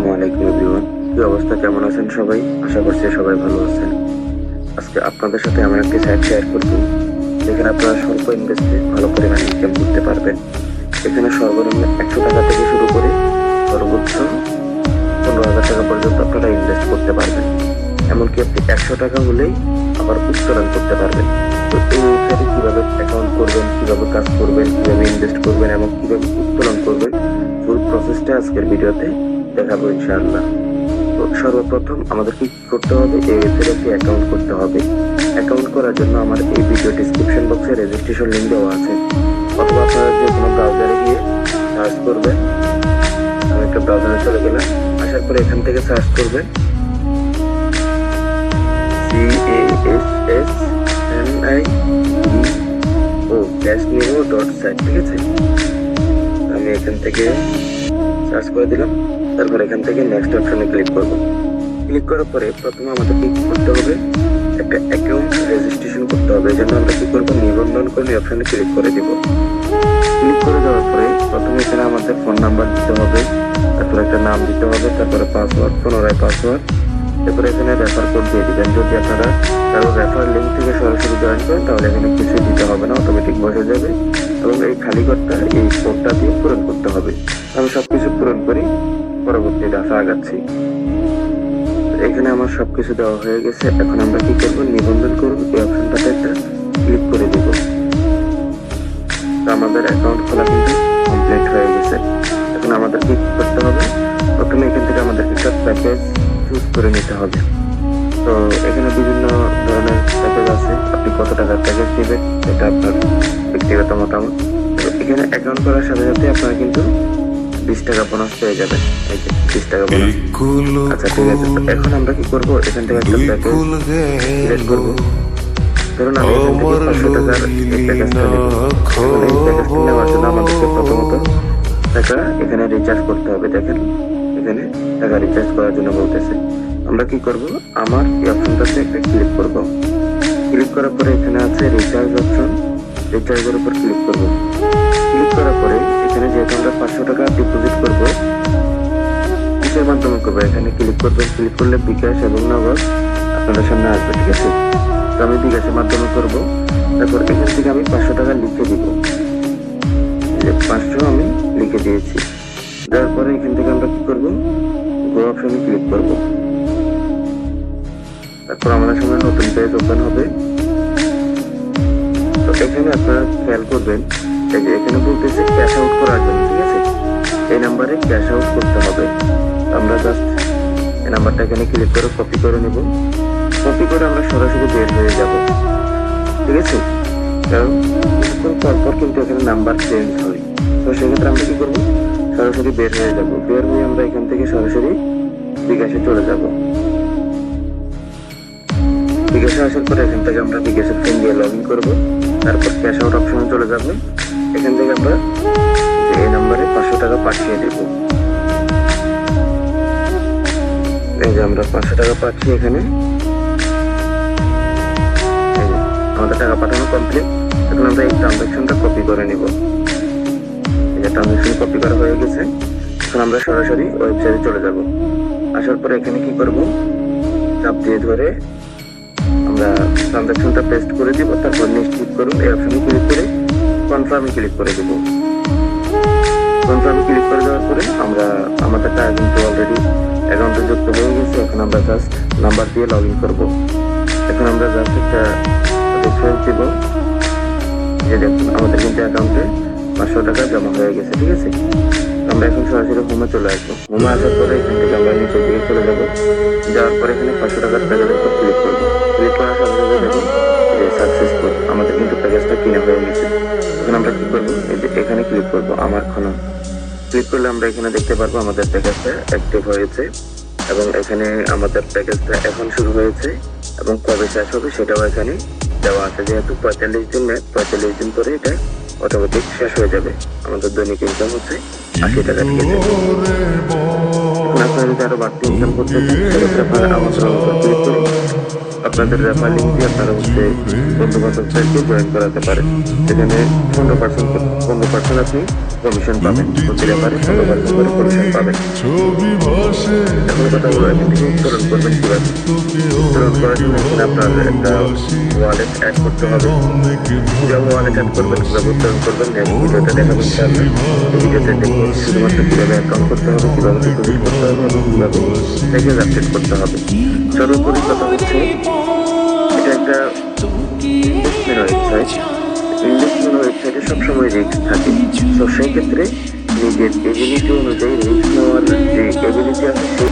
আসসালামু আলাইকুম এভরিওয়ান। কি অবস্থা, কেমন আছেন সবাই? আশা করছি সবাই ভালো আছেন। আজকে আপনাদের সাথে আমরা একটি সাইট শেয়ার করব, যেখানে আপনারা স্বল্প ইনভেস্টে ভালো পরিমাণে ইনকাম করতে পারবেন। এখানে সর্বনিম্ন 100 টাকা থেকে শুরু করে সর্বোচ্চ 15,000 টাকা পর্যন্ত আপনারা ইনভেস্ট করতে পারবেন। এমনকি আপনি 100 টাকা হলেই আবার উত্তোলন করতে পারবেন। তো এই ওয়েবসাইটে কিভাবে অ্যাকাউন্ট করবেন, কিভাবে কাজ করবেন, কিভাবে ইনভেস্ট করবেন এবং কিভাবে উত্তোলন করবেন, ফুল প্রসেসটা আজকের ভিডিওতে দেখাবো ইনশাআল্লাহ। তো সর্বপ্রথম আমাদের কি করতে হবে, এই ওয়েবসাইটে একটি অ্যাকাউন্ট করতে হবে। অ্যাকাউন্ট করার জন্য আমার এই ভিডিও ডিসক্রিপশন বক্সে রেজিস্ট্রেশন লিঙ্ক দেওয়া আছে, অথবা আপনারা যে কোনো ব্রাউজারে গিয়ে সার্চ করবেন। আমি একটা ব্রাউজারে চলে গেলাম, আসার পরে এখান থেকে সার্চ করবেন CASNIO.site, ঠিক আছে? আমি এখান থেকে সার্চ করে দিলাম, তারপর এখান থেকে নেক্সট অপশনে ক্লিক করব। ক্লিক করার পরে প্রথমে আমাদের কি করতে হবে, একটা অ্যাকাউন্ট রেজিস্ট্রেশন করতে হবে। এই জন্য আমরা কি করবো, নিবন্ধন করে অপশনে ক্লিক করে দিব। ক্লিক করে দেওয়ার পরে প্রথমে এখানে আমাদের ফোন নাম্বার দিতে হবে, তারপর একটা নাম দিতে হবে, তারপরে পাসওয়ার্ড, পুনরায় পাসওয়ার্ড, তারপরে এখানে রেফার কোড দিয়ে দিবেন। যদি আপনারা কারো রেফার লিঙ্ক থেকে সরাসরি জয়েন করেন তাহলে এখানে কিছুই দিতে হবে না, অটোমেটিক বসে যাবে। এবং এই খালি ঘরটা এই কোডটা দিয়ে পূরণ করতে হবে। আমি সবকিছু পূরণ করি, পরবর্তী দফা আগাচ্ছি। এখানে আমার সবকিছু দেওয়া হয়ে গেছে। এখন আমরা কি করব, নিবন্ধন করব, এই অপশনটাতে একটা ক্লিক করে দিব। তো আমাদের অ্যাকাউন্ট খোলা কিন্তু কমপ্লিট হয়ে গেছে। এখন আমাদের কি করতে হবে, প্রথমে এখান থেকে আমাদের একটা প্যাকেজ চুজ করে নিতে হবে। তো এখানে বিভিন্ন ধরনের প্যাকেজ আছে, আপনি কত টাকার প্যাকেজ নেবেন এটা আপনার ব্যক্তিগত মতামত। তো এখানে অ্যাকাউন্ট করার সাথে সাথে আপনারা কিন্তু 20 টাকা বোনাস পেয়ে যাবেন। এই যে 20 টাকা বোনাস। আচ্ছা ঠিক আছে, তো এখন আমরা কি করব, এখান থেকে একটা প্যাকেজ সিলেক্ট করব। ধরুন আমি এখান থেকে 500 টাকার এই প্যাকেজটা নেব। এখন এই প্যাকেজটা নেওয়ার জন্য আমাদেরকে প্রথমত টাকা এখানে রিচার্জ করতে হবে। দেখেন এখানে টাকা রিচার্জ করার জন্য বলতেছে। আমরা কি করব, আমার এই অপশনটাতে একটা ক্লিক করব। ক্লিক করার পরে এখানে আছে রিচার্জ অপশন, রিচার্জের উপর ক্লিক করব। ক্লিক করার পরে এখানে যেহেতু আমরা 500 টাকা ডিপোজিট করব, কিসের মাধ্যমে করবো এখানে ক্লিক করবেন। ক্লিক করলে বিকাশ এবং নগদ আপনাদের সামনে আসবে, ঠিক আছে? তো আমি বিকাশের মাধ্যমে করব। তারপর এখান থেকে আমি 500 টাকা লিখে দিব। 500 আমি লিখে দিয়েছি। দেওয়ার পরে এখান থেকে আমরা কি করব, গো অপশনে ক্লিক করব। তারপর আমাদের সামনে নতুন পেজ ওপেন হবে। তো এখানে আপনারা খেয়াল করবেন, এই যে এখানে বলতেছে ক্যাশ আউট করার জন্য, ঠিক আছে? এই নাম্বারে ক্যাশ আউট করতে হবে। আমরা জাস্ট এই নাম্বারটা এখানে ক্লিক করে কপি করে নেব। কপি করে আমরা সরাসরি বের হয়ে যাব, ঠিক আছে? কারণ কিছুক্ষণ পর কিন্তু এখানে নাম্বার চেঞ্জ হয়। তো সেক্ষেত্রে আমরা কি করবো, সরাসরি বের হয়ে যাব। বের হয়ে আমরা এখান থেকে সরাসরি বিকাশে চলে যাব। বিকাশে আসার পরে এখান থেকে আমরা বিকাশের পিন দিয়ে লগ ইন করবো। তারপর ক্যাশ আউট অপশনে চলে যাব। এখান থেকে আমরা এই নাম্বারে 500 টাকা পাঠিয়ে দেব। এই যে আমরা 500 টাকা পাচ্ছি এখানে। আমাদের টাকা পাঠানো কমপ্লিট। এখন আমরা এই ট্রানজাকশনটা কপি করে নিব। এই যে ট্রানজাকশন কপি করা হয়ে গেছে। এখন আমরা সরাসরি ওয়েবসাইটে চলে যাব। আসার পরে এখানে কি করব, চাপ দিয়ে ধরে আমরা ট্রানজাকশনটা পেস্ট করে দিব। তারপর নিশ্চিত করুন এই অপশনে ক্লিক করে কনফার্মে ক্লিক করে দেব। কনফার্মে ক্লিক করে দেওয়ার পরে আমরা আমাদের টাকা কিন্তু অলরেডি অ্যাকাউন্টে যুক্ত হয়ে গেছে। এখন আমরা জাস্ট নাম্বার দিয়ে লগ ইন করবো। এখন আমরা জাস্ট একটা রিফ্রেশ দিব। এই দেখুন আমাদের কিন্তু অ্যাকাউন্টে 500 টাকা জমা হয়ে গেছে, ঠিক আছে? আমরা এখন সরাসরি হোমে চলে আসবো। হোমে আসার পরে এখান থেকে আমরা নিচের দিকে চলে যাবো। যাওয়ার পরে এখানে 500 টাকার প্যাকেজের উপর ক্লিক করবো। ক্লিক করার সাথে সাথে দেখুন যে সাকসেসফুল, আমাদের কিন্তু প্যাকেজটা কিনা হয়ে গেছে। এখন আমরা কি করবো, এই যে এখানে ক্লিক করবো আমার খনন। ক্লিক করলে আমরা এখানে দেখতে পারবো আমাদের প্যাকেজটা অ্যাক্টিভ হয়েছে এবং এখানে আমাদের প্যাকেজটা এখন শুরু হয়েছে এবং কবে শেষ হবে সেটাও এখানে দেওয়া আছে। যেহেতু 45 দিন, 45 দিন পরে এটা অটোমেটিক শেষ হয়ে যাবে। আমাদের দৈনিক ইনকাম হচ্ছে 80 টাকা, ঠিক আছে? এখন আপনারা যদি আরো বাড়তি ইনকাম করতে চান সেক্ষেত্রে আপনারা আমাদের উপর ক্লিক করে আপনাদের রেফার লিঙ্ক দিয়ে আপনারা হচ্ছে বন্ধু বান্ধবদেরকে জয়েন করাতে পারেন। সেখানে 15% আপনি কমিশন পাবেন, প্রতি রেফারে 15% করে কমিশন পাবেন। এখন কথা হলো এখান থেকে উত্তোলন করবেন কিভাবে। উত্তোলন করার জন্য এখানে আপনার একটা ওয়ালেট অ্যাড করতে হবে। কিভাবে ওয়ালেট অ্যাড করবেন, কিভাবে উত্তোলন করবেন নেক্সট ভিডিওতে দেখাবো ইনশাআল্লাহ। এই ভিডিওতে দেখিয়ে শুধুমাত্র কিভাবে অ্যাকাউন্ট করতে হবে, কিভাবে ডিপোজিট করতে হবে এবং কিভাবে প্যাকেজ আপডেট করতে হবে। সর্বোপরি কথা হচ্ছে এটা একটা ইনভেস্টমেন্ট ওয়েবসাইট। ইনভেস্টমেন্ট ওয়েবসাইটে সবসময় রিস্ক থাকে। তো সেই ক্ষেত্রে নিজের এবিলিটি অনুযায়ী রিস্ক নেওয়ার যে এবিলিটি আছে